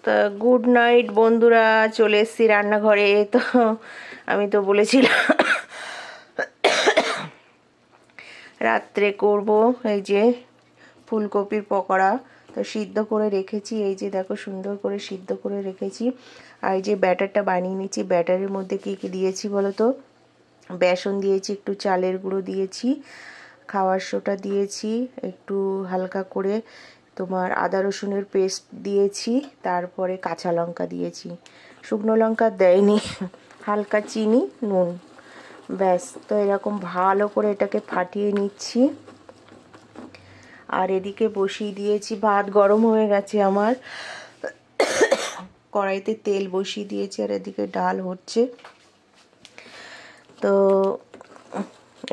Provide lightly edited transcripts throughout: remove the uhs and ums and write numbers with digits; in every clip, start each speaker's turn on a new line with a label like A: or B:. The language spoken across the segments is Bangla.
A: তা গুড নাইট বন্ধুরা, চলে এসেছি রান্নাঘরে। তো আমি তো বলেছিলাম রাত্রে করব এই যে ফুলকপির পকোড়া। তো সিদ্ধ করে রেখেছি, এই যে দেখো সুন্দর করে সিদ্ধ করে রেখেছি। আর এই যে ব্যাটারটা বানিয়ে নিচ্ছি। ব্যাটারের মধ্যে কি কি দিয়েছি বলো তো? বেসন দিয়েছি, একটু চালের গুঁড়ো দিয়েছি, খাওয়ার সোডা দিয়েছি, একটু হালকা করে তোমার আদা রসুনের পেস্ট দিয়েছি, তারপরে কাঁচা লঙ্কা দিয়েছি, শুকনো লঙ্কা দেয়নি, হালকা চিনি, নুন, ব্যাস। তো এরকম ভালো করে এটাকে ফাটিয়ে নিচ্ছি। আর এদিকে বসিয়ে দিয়েছি ভাত, গরম হয়ে গেছে আমার, কড়াইতে তেল বসিয়ে দিয়েছি। আর এদিকে ডাল হচ্ছে। তো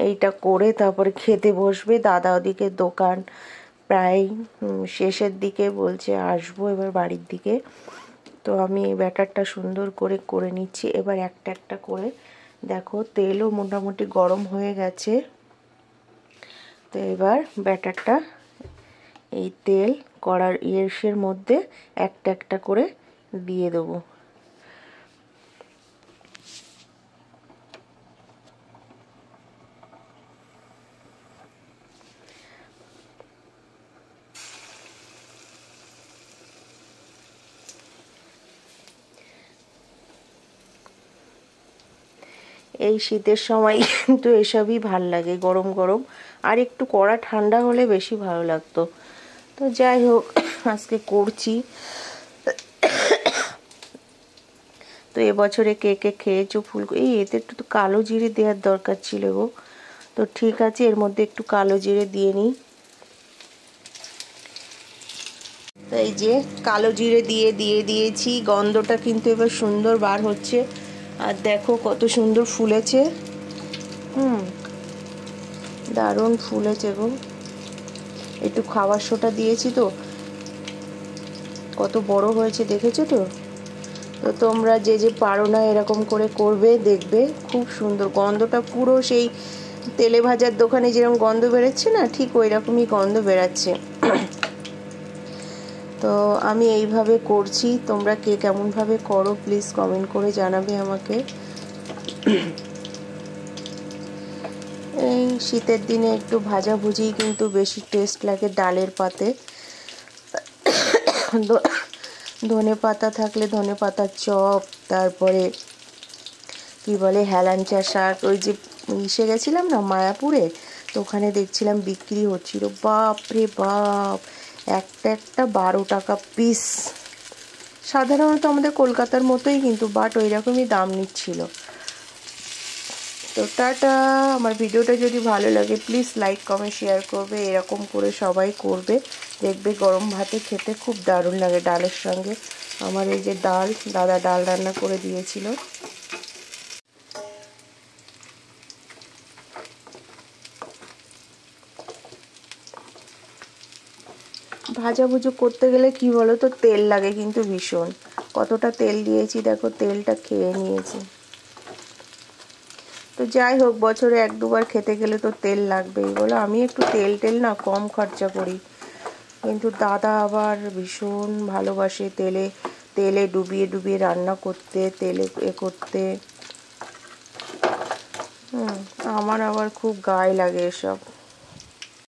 A: এইটা করে তারপরে খেতে বসবে। দাদা ওদিকে দোকান প্রায় শেষের দিকে, বলছে আসবো এবার বাড়ির দিকে। তো আমি এই ব্যাটারটা সুন্দর করে করে নিচ্ছি। এবার একটা একটা করে দেখো তেলও মোটামুটি গরম হয়ে গেছে। তো এবার ব্যাটারটা এই তেল কড়ার ইয়ের মধ্যে একটা একটা করে দিয়ে দেবো। এই শীতের সময় কিন্তু এসবই ভাল লাগে, গরম গরম। আর একটু কড়া ঠান্ডা হলে বেশি ভালো লাগতো। তো যাই হোক, আজকে করছি। তো এবছরে কে কে খেয়েছো ফুলকপি? এতে একটু তো কালো জিরে দেওয়ার দরকার ছিল গো। তো ঠিক আছে, এর মধ্যে একটু কালো জিরে দিয়ে নিই। তো এই যে কালো জিরে দিয়েছি। গন্ধটা কিন্তু এবার সুন্দর বার হচ্ছে। আর দেখো কত সুন্দর ফুলেছে। দারুণ ফুলেছে গো। একটু খাবার সোডা দিয়েছি তো কত বড় হয়েছে, দেখেছো তো? তো তোমরা যে যে পারো না এরকম করে করবে, দেখবে খুব সুন্দর গন্ধটা, পুরো সেই তেলে ভাজার দোকানে যেরকম গন্ধ বেরোচ্ছে না, ঠিক ওই রকমই গন্ধ বেরাচ্ছে। তো আমি এইভাবে করছি, তোমরা কে কেমনভাবে করো প্লিজ কমেন্ট করে জানাবে আমাকে। এই শীতের দিনে একটু ভাজাভুজি কিন্তু বেশি টেস্ট লাগে ডালের পাতে। ধনে পাতা থাকলে ধনে পাতার চপ, তারপরে কি বলে হেলাঞ্চা শাক। ওই যে ইসে গেছিলাম না মায়াপুরে, তো ওখানে দেখছিলাম বিক্রি হচ্ছিল, বাপ রে বাপ, একটা একটা 12 টাকা পিস। সাধারণত আমাদের কলকাতার মতোই কিন্তু, বাট ওই রকমই দাম নিচ্ছিল। তো টাটা। আমার ভিডিওটা যদি ভালো লাগে প্লিজ লাইক কমেন্ট শেয়ার করবে, এরকম করে সবাই করবে, দেখবে গরম ভাতে খেতে খুব দারুণ লাগে ডালের সঙ্গে। আমার এই যে ডাল, দাদা ডাল রান্না করে দিয়েছিল। ভাজাভুজি করতে গেলে কি বলো তো, তেল লাগে কিন্তু ভীষণ। কতটা তেল দিয়েছি দেখো, তেলটা খেয়ে নিয়েছি। তো যাই হোক, বছরে 1-2 বার খেতে গেলে তো তেল লাগবেই বলো। আমি একটু তেল না কম খরচা করি, কিন্তু দাদা আবার ভীষণ ভালোবাসে তেলে ডুবিয়ে রান্না করতে, তেলে করতে। আমার আবার খুব গায়ে লাগে এসব।